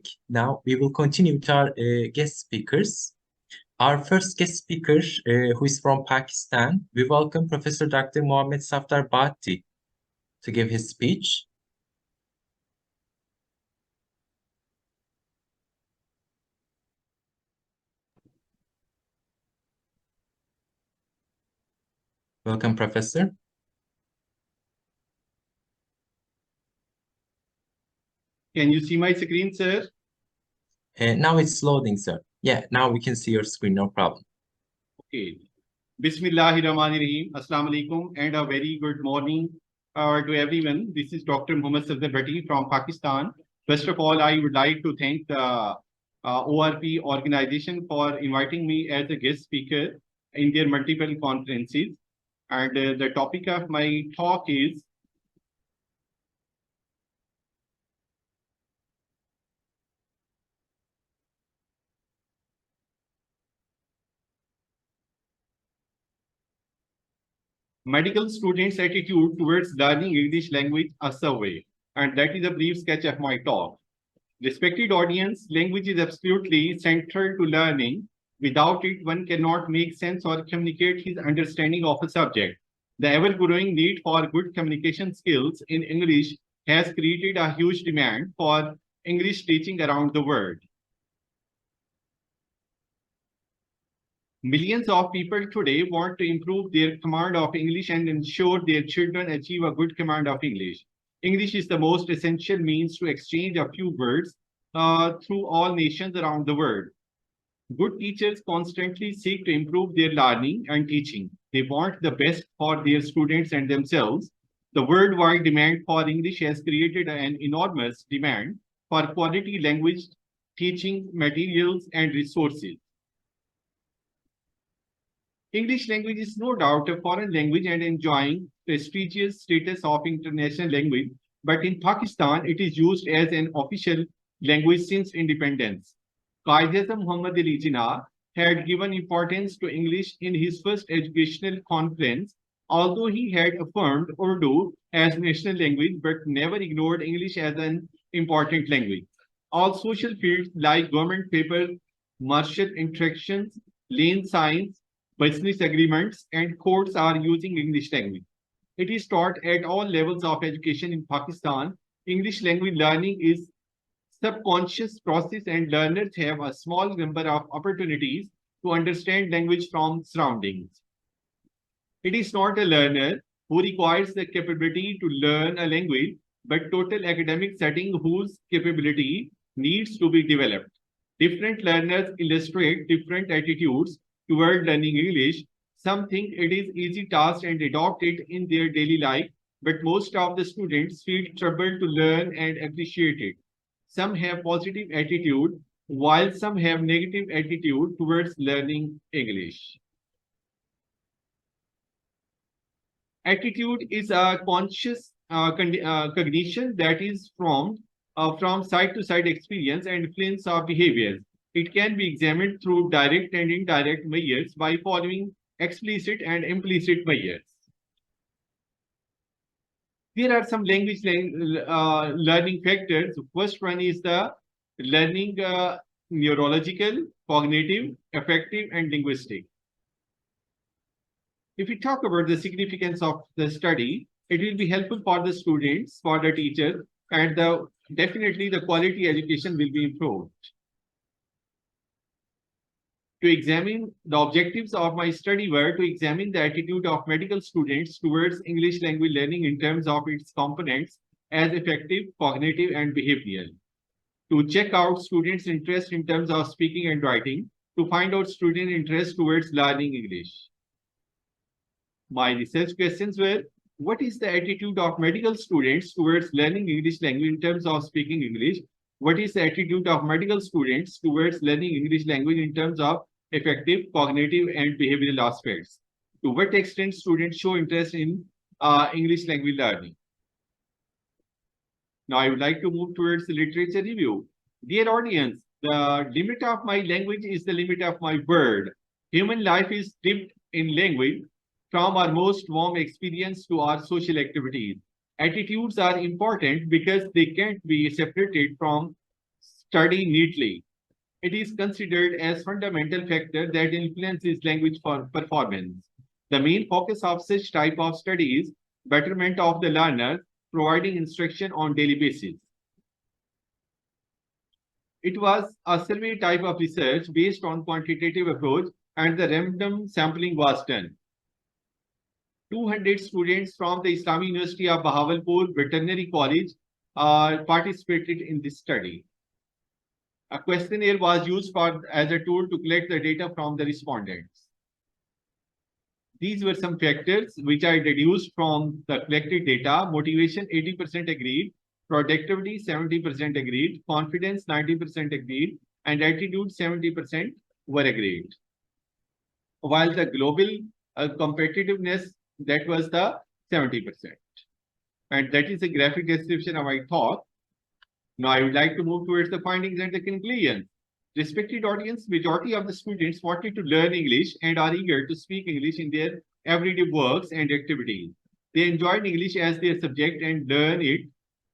topic. Now we will continue with our guest speakers. Our first guest speaker, who is from Pakistan, we welcome Professor Dr. Mohammed Safdar Bhatti to give his speech. Welcome, Professor. Can you see my screen, sir? Now it's loading, sir. Yeah, now we can see your screen, no problem. Okay. Bismillahirrahmanirrahim. Assalamu alaikum and a very good morning to everyone. This is Dr. Mohammed Safdar Bhatti from Pakistan. First of all, I would like to thank the ORP organization for inviting me as a guest speaker in their multiple conferences. And the topic of my talk is medical students' attitude towards learning English language, a survey. And that is a brief sketch of my talk. Respected audience, language is absolutely central to learning. Without it, one cannot make sense or communicate his understanding of a subject. The ever-growing need for good communication skills in English has created a huge demand for English teaching around the world. Millions of people today want to improve their command of English and ensure their children achieve a good command of English. English is the most essential means to exchange a few words through all nations around the world. Good teachers constantly seek to improve their learning and teaching. They want the best for their students and themselves. The worldwide demand for English has created an enormous demand for quality language teaching materials and resources. English language is no doubt a foreign language and enjoying prestigious status of international language, but in Pakistan, it is used as an official language since independence. Qaid-e-Azam Muhammad Ali Jinnah had given importance to English in his first educational conference, although he had affirmed Urdu as national language, but never ignored English as an important language. All social fields like government paper, martial interactions, lane signs, business agreements, and courts are using English language. It is taught at all levels of education in Pakistan. English language learning is subconscious process and learners have a small number of opportunities to understand language from surroundings. It is not a learner who requires the capability to learn a language, but total academic setting whose capability needs to be developed. Different learners illustrate different attitudes toward learning English. Some think it is easy task and adopt it in their daily life, but most of the students feel trouble to learn and appreciate it. Some have positive attitude, while some have negative attitude towards learning English. Attitude is a conscious cognition that is from side-to-side experience and influence of behaviors. It can be examined through direct and indirect measures by following explicit and implicit measures. Here are some language learning factors. First one is the learning neurological, cognitive, affective, and linguistic. If we talk about the significance of the study, it will be helpful for the students, for the teachers, and definitely the quality education will be improved. To examine the objectives of my study were to examine the attitude of medical students towards English language learning in terms of its components as affective, cognitive, and behavioral. To check out students' interest in terms of speaking and writing, to find out student interest towards learning English. My research questions were, what is the attitude of medical students towards learning English language in terms of speaking English? What is the attitude of medical students towards learning English language in terms of affective, cognitive, and behavioral aspects? To what extent students show interest in English language learning? Now I would like to move towards the literature review. Dear audience, the limit of my language is the limit of my word. Human life is dipped in language from our most warm experience to our social activities. Attitudes are important because they can't be separated from study neatly. It is considered as fundamental factor that influences language for performance. The main focus of such type of study is betterment of the learner, providing instruction on daily basis. It was a survey type of research based on quantitative approach and the random sampling was done. 200 students from the Islamic University of Bahawalpur Veterinary College participated in this study. A questionnaire was used as a tool to collect the data from the respondents. These were some factors which I deduced from the collected data. Motivation 80% agreed, productivity 70% agreed, confidence 90% agreed, and attitude 70% were agreed. While the global competitiveness, that was the 70%. And that is a graphic description of my thought. Now I would like to move towards the findings and the conclusion. Respected audience, majority of the students wanted to learn English and are eager to speak English in their everyday works and activities. They enjoyed English as their subject and learn it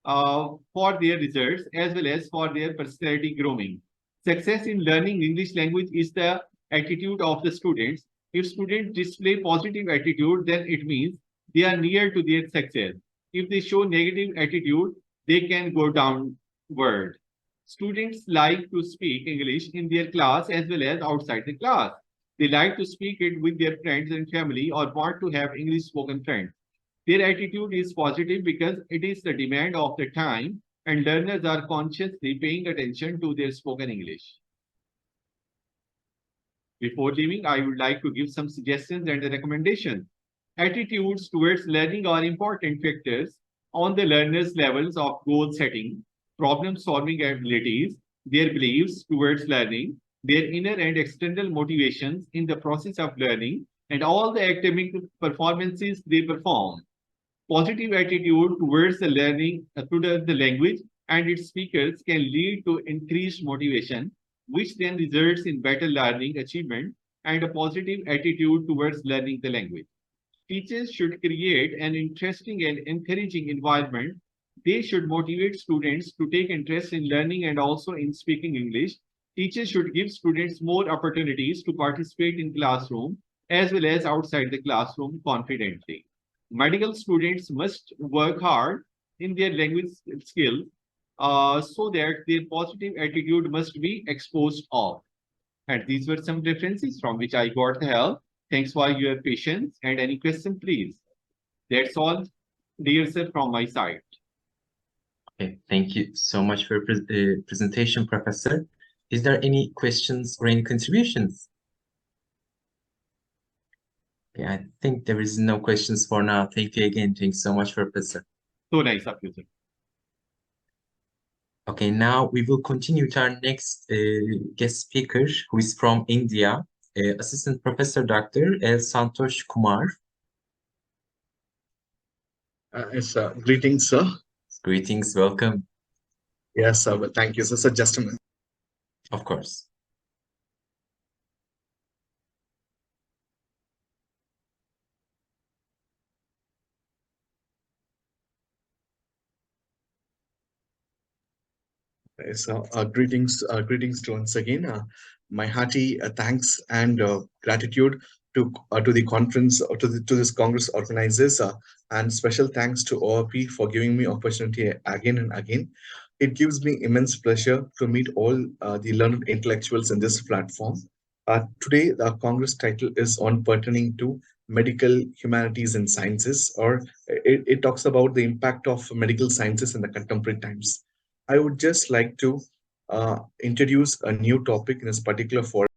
for their results as well as for their personality grooming. Success in learning English language is the attitude of the students. If students display positive attitude, then it means they are near to their success. If they show negative attitude, they can go downward. Students like to speak English in their class as well as outside the class. They like to speak it with their friends and family or want to have English spoken friends. Their attitude is positive because it is the demand of the time and learners are consciously paying attention to their spoken English. Before leaving, I would like to give some suggestions and a recommendation. Attitudes towards learning are important factors on the learner's levels of goal setting, problem-solving abilities, their beliefs towards learning, their inner and external motivations in the process of learning, and all the academic performances they perform. Positive attitude towards the learning, towards the language and its speakers can lead to increased motivation, which then results in better learning achievement and a positive attitude towards learning the language. Teachers should create an interesting and encouraging environment. They should motivate students to take interest in learning and also in speaking English. Teachers should give students more opportunities to participate in classroom as well as outside the classroom confidently. Medical students must work hard in their language skills so that their positive attitude must be exposed of. And these were some references from which I got the help. Thanks for your patience and any question, please. That's all, dear sir, from my side. Okay, thank you so much for your presentation, Professor. Is there any questions or any contributions? Okay, I think there is no questions for now. Thank you again. Thanks so much, Professor. So nice of you, sir. Okay, now we will continue to our next guest speaker, who is from India, Assistant Professor Dr. L. Santosh Kumar. Yes, greetings, sir. Greetings, welcome. Yes, sir. Well, thank you, sir. So just a minute. Of course. Yes, greetings to once again. My hearty thanks and gratitude to the conference to this Congress organizers, and special thanks to ORP for giving me opportunity again and again. It gives me immense pleasure to meet all the learned intellectuals in this platform. Today, the Congress title is on pertaining to medical humanities and sciences, or it talks about the impact of medical sciences in the contemporary times. I would just like to introduce a new topic in this particular forum.